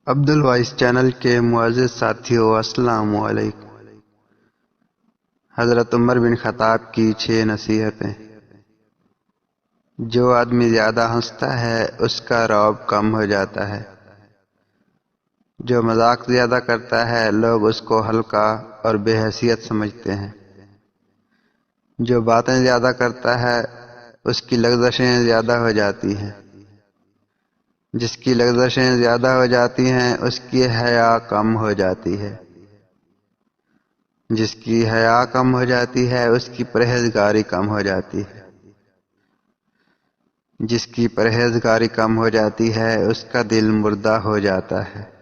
عبد الوائس channel کے معزز ساتھیوں، السلام علیکم۔ حضرت عمر بن خطاب کی 6 نصیحتیں۔ جو آدمی زیادہ ہنستا ہے اس کا رعب کم ہو جاتا ہے۔ جو مذاق زیادہ کرتا ہے لوگ اس کو ہلکا اور بے حیثیت سمجھتے ہیں۔ جو باتیں زیادہ کرتا ہے اس کی لغزشیں زیادہ ہو جاتی ہیں۔ جس کی لغزشیں زیادہ ہو جاتی ہیں اس کی حیا کم ہو جاتی ہے۔ جس کی حیا کم ہو جاتی ہے اس کی پرہیزگاری کم ہو جاتی ہے۔ جس کی پرہیزگاری کم ہو جاتی ہے اس کا دل مردہ ہو جاتا ہے۔